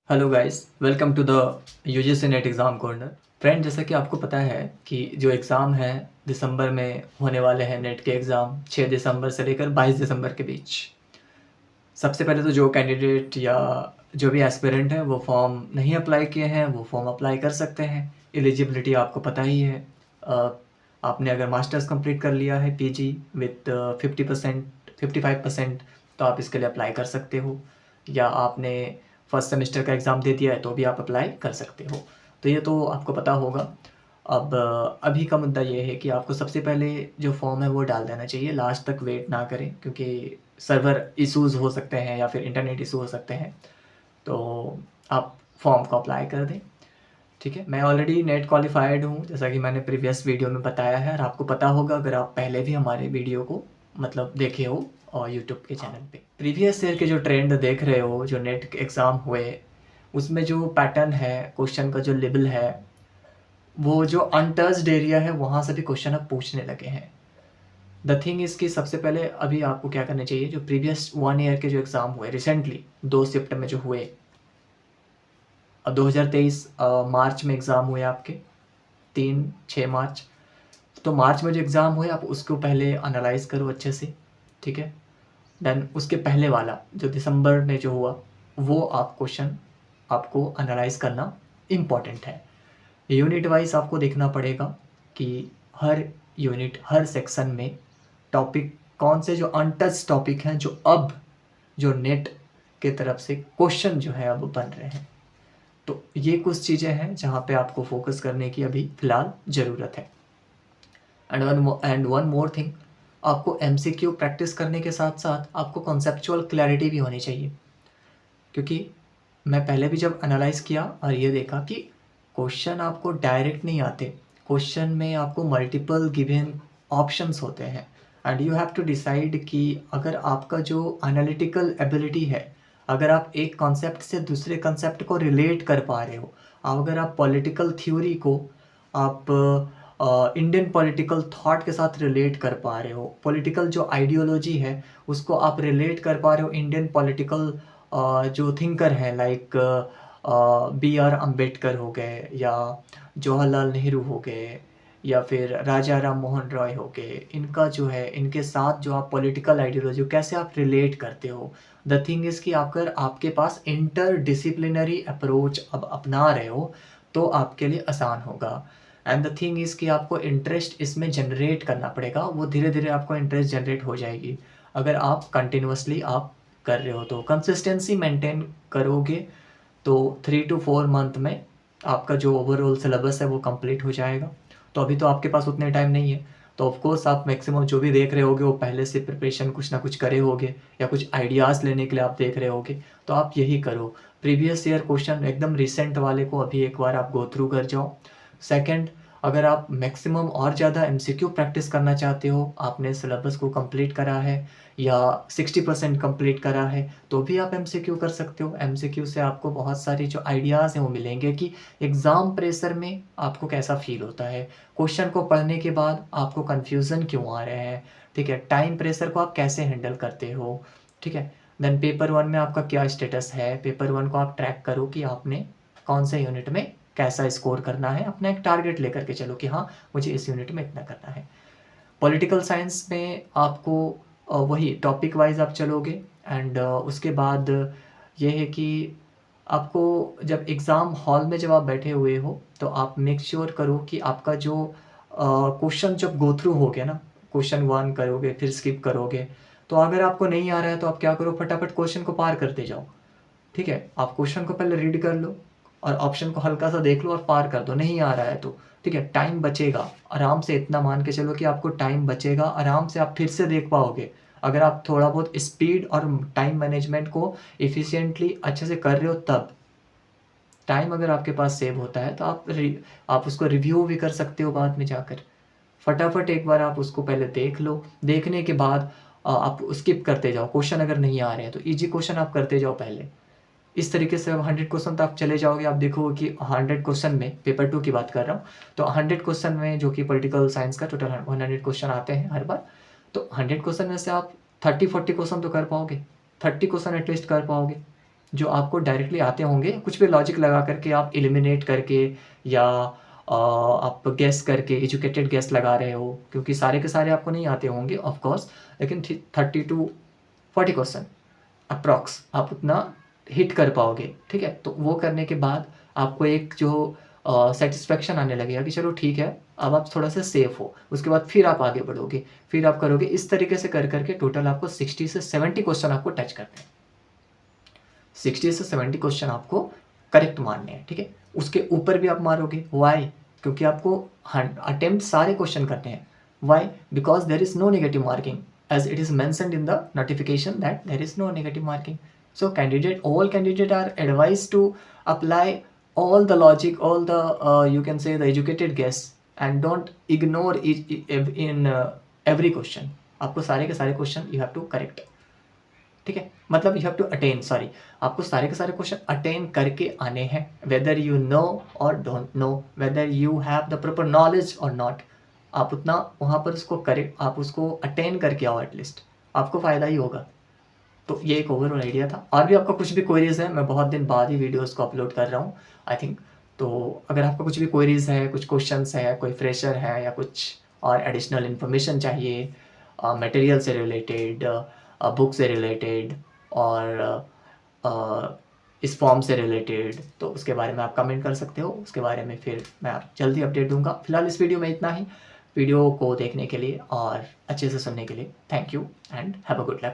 Hello guys, welcome to the UGC NET exam corner. Friend, जैसा कि आपको पता है कि जो एग्ज़ाम है दिसंबर में होने वाले हैं, नेट के एग्ज़ाम 6 दिसंबर से लेकर 22 दिसंबर के बीच। सबसे पहले तो जो कैंडिडेट या जो भी एस्पिरेंट है वो फॉर्म नहीं अप्लाई किए हैं वो फॉर्म अप्लाई कर सकते हैं। एलिजिबिलिटी आपको पता ही है। आपने अगर मास्टर्स कंप्लीट कर लिया है पीजी विथ 50% 55%, तो आप इसके लिए अप्लाई कर सकते हो। या आपने फर्स्ट सेमेस्टर का एग्ज़ाम दे दिया है तो भी आप अप्लाई कर सकते हो। तो ये तो आपको पता होगा। अब अभी का मुद्दा ये है कि आपको सबसे पहले जो फॉर्म है वो डाल देना चाहिए, लास्ट तक वेट ना करें, क्योंकि सर्वर इश्यूज़ हो सकते हैं या फिर इंटरनेट इशू हो सकते हैं। तो आप फॉर्म को अप्लाई कर दें। ठीक है, मैं ऑलरेडी नेट क्वालिफाइड हूँ, जैसा कि मैंने प्रीवियस वीडियो में बताया है, और आपको पता होगा अगर आप पहले भी हमारे वीडियो को देखे हो और यूट्यूब के चैनल पे। प्रीवियस ईयर के जो ट्रेंड देख रहे हो, जो नेट के एग्ज़ाम हुए, उसमें जो पैटर्न है, क्वेश्चन का जो लेवल है, वो जो अनटच्ड एरिया है वहाँ से भी क्वेश्चन अब पूछने लगे हैं। द थिंग इज़ कि सबसे पहले अभी आपको क्या करना चाहिए, जो प्रीवियस 1 ईयर के जो एग्ज़ाम हुए रिसेंटली 2 शिफ्ट में जो हुए, 2023 मार्च में एग्ज़ाम हुए आपके 3-6 मार्च। तो मार्च में जो एग्ज़ाम हुए आप उसको पहले एनालाइज़ करो अच्छे से। ठीक है, देन उसके पहले वाला जो दिसंबर में जो हुआ वो आप क्वेश्चन आपको एनालाइज़ करना इम्पॉर्टेंट है। यूनिट वाइज आपको देखना पड़ेगा कि हर यूनिट, हर सेक्शन में टॉपिक कौन से जो अनटच टॉपिक हैं, जो अब जो नेट के तरफ से क्वेश्चन जो है अब बन रहे हैं। तो ये कुछ चीज़ें हैं जहाँ पे आपको फोकस करने की अभी फ़िलहाल ज़रूरत है। एंड वन मोर थिंग, आपको एमसीक्यू प्रैक्टिस करने के साथ साथ आपको कॉन्सेप्चुअल क्लैरिटी भी होनी चाहिए। क्योंकि मैं पहले भी जब एनालाइज़ किया और ये देखा कि क्वेश्चन आपको डायरेक्ट नहीं आते, क्वेश्चन में आपको मल्टीपल गिवन ऑप्शंस होते हैं, and you have to decide कि अगर आपका जो एनालिटिकल एबिलिटी है, अगर आप एक कॉन्सेप्ट से दूसरे कॉन्सेप्ट को रिलेट कर पा रहे हो, अगर आप पॉलिटिकल थ्योरी को आप इंडियन पॉलिटिकल थॉट के साथ रिलेट कर पा रहे हो, पॉलिटिकल जो आइडियोलॉजी है उसको आप रिलेट कर पा रहे हो इंडियन पॉलिटिकल जो थिंकर हैं, लाइक बी आर अम्बेडकर हो गए, या जवाहरलाल नेहरू हो गए, या फिर राजा राम मोहन रॉय हो गए, इनका जो है, इनके साथ जो आप पॉलिटिकल आइडियोलॉजी कैसे आप रिलेट करते हो। द थिंग इज़ कि अगर आपके पास इंटर डिसिप्लिनरी अप्रोच अब अपना रहे हो तो आपके लिए आसान होगा। एंड द थिंग इज़ कि आपको इंटरेस्ट इसमें जनरेट करना पड़ेगा, वो धीरे धीरे आपको इंटरेस्ट जनरेट हो जाएगी अगर आप कंटिन्यूसली आप कर रहे हो। तो कंसिस्टेंसी मेंटेन करोगे तो 3 to 4 मंथ में आपका जो ओवरऑल सिलेबस है वो कंप्लीट हो जाएगा। तो अभी तो आपके पास उतने टाइम नहीं है, तो ऑफ कोर्स आप मैक्सिमम जो भी देख रहे होगे वो पहले से प्रिपरेशन कुछ ना कुछ करे होगे, या कुछ आइडियाज़ लेने के लिए आप देख रहे होगे। तो आप यही करो, प्रीवियस ईयर क्वेश्चन एकदम रिसेंट वाले को अभी एक बार आप गो थ्रू कर जाओ। सेकंड, अगर आप मैक्सिमम और ज़्यादा एमसीक्यू प्रैक्टिस करना चाहते हो, आपने सिलेबस को कंप्लीट करा है या 60% कंप्लीट करा है, तो भी आप एमसीक्यू कर सकते हो। एमसीक्यू से आपको बहुत सारी जो आइडियाज़ हैं वो मिलेंगे कि एग्ज़ाम प्रेशर में आपको कैसा फ़ील होता है, क्वेश्चन को पढ़ने के बाद आपको कन्फ्यूज़न क्यों आ रहे हैं, ठीक है, टाइम प्रेशर को आप कैसे हैंडल करते हो, ठीक है। देन पेपर 1 में आपका क्या स्टेटस है, पेपर 1 को आप ट्रैक करो कि आपने कौन से यूनिट में कैसा स्कोर करना है, अपना एक टारगेट लेकर के चलो कि हाँ, मुझे इस यूनिट में इतना करना है। पॉलिटिकल साइंस में आपको वही टॉपिक वाइज आप चलोगे, एंड उसके बाद ये है कि आपको जब एग्ज़ाम हॉल में जब आप बैठे हुए हो तो आप मेक श्योर करो कि आपका जो क्वेश्चन जब गो थ्रू हो गया ना, क्वेश्चन 1 करोगे फिर स्किप करोगे, तो अगर आपको नहीं आ रहा है तो आप क्या करो, फटाफट क्वेश्चन को पार करते जाओ। ठीक है, आप क्वेश्चन को पहले रीड कर लो और ऑप्शन को हल्का सा देख लो और पार कर दो, नहीं आ रहा है तो ठीक है, टाइम बचेगा आराम से, इतना मान के चलो कि आपको टाइम बचेगा, आराम से आप फिर से देख पाओगे। अगर आप थोड़ा बहुत स्पीड और टाइम मैनेजमेंट को एफिशिएंटली अच्छे से कर रहे हो, तब टाइम अगर आपके पास सेव होता है तो आप उसको रिव्यू भी कर सकते हो बाद में जाकर। फटाफट एक बार आप उसको पहले देख लो, देखने के बाद आप स्किप करते जाओ, क्वेश्चन अगर नहीं आ रहे हैं तो ईजी क्वेश्चन आप करते जाओ पहले। इस तरीके से अब 100 क्वेश्चन तक आप चले जाओगे, आप देखोगे कि 100 क्वेश्चन में, पेपर 2 की बात कर रहा हूँ, तो 100 क्वेश्चन में, जो कि पॉलिटिकल साइंस का टोटल 100 क्वेश्चन आते हैं हर बार, तो 100 क्वेश्चन में से आप 30-40 क्वेश्चन तो कर पाओगे, 30 क्वेश्चन एटलीस्ट कर पाओगे। जो आपको डायरेक्टली आते होंगे, कुछ भी लॉजिक लगा करके आप एलिमिनेट करके या आप गेस करके एजुकेटेड गेस लगा रहे हो, क्योंकि सारे के सारे आपको नहीं आते होंगे ऑफ कोर्स, लेकिन 30 to 40 क्वेश्चन अप्रॉक्स आप उतना हिट कर पाओगे, ठीक है। तो वो करने के बाद आपको एक जो सेटिस्फेक्शन आने लगेगा कि चलो ठीक है, अब आप थोड़ा सा सेफ हो। उसके बाद फिर आप आगे बढ़ोगे, फिर आप करोगे इस तरीके से कर करके टोटल आपको 60 से 70 क्वेश्चन आपको टच करने हैं। 60 से 70 क्वेश्चन आपको करेक्ट मारने हैं, ठीक है। उसके ऊपर भी आप मारोगे, वाई? क्योंकि आपको अटेम्प्ट सारे क्वेश्चन करने हैं। Why? Because there is no negative marking, as it is mentioned in the notification that there is no negative marking. So all candidate are advised to apply all the logic, all the you can say the educated guess, and don't ignore in every question. आपको सारे के सारे question you have to correct, ठीक है। मतलब you have to attain, sorry, आपको सारे के सारे क्वेश्चन अटेन करके आने हैं, whether you know or don't know, whether you have the proper knowledge or not. आप उतना वहाँ पर उसको करेक्ट, आप उसको अटेन करके आओ, एटलीस्ट आपको फ़ायदा ही होगा। तो ये एक ओवरऑल आइडिया था। और भी आपका कुछ भी क्वेरीज है, मैं बहुत दिन बाद ही वीडियोस को अपलोड कर रहा हूँ आई थिंक। तो अगर आपका कुछ भी क्वेरीज है, कुछ क्वेश्चंस है, कोई फ्रेशर है या कुछ और एडिशनल इन्फॉर्मेशन चाहिए मटेरियल से रिलेटेड, बुक से रिलेटेड और इस फॉर्म से रिलेटेड, तो उसके बारे में आप कमेंट कर सकते हो। उसके बारे में फिर मैं जल्दी अपडेट दूंगा। फिलहाल इस वीडियो में इतना ही। वीडियो को देखने के लिए और अच्छे से सुनने के लिए thank you and have a good luck.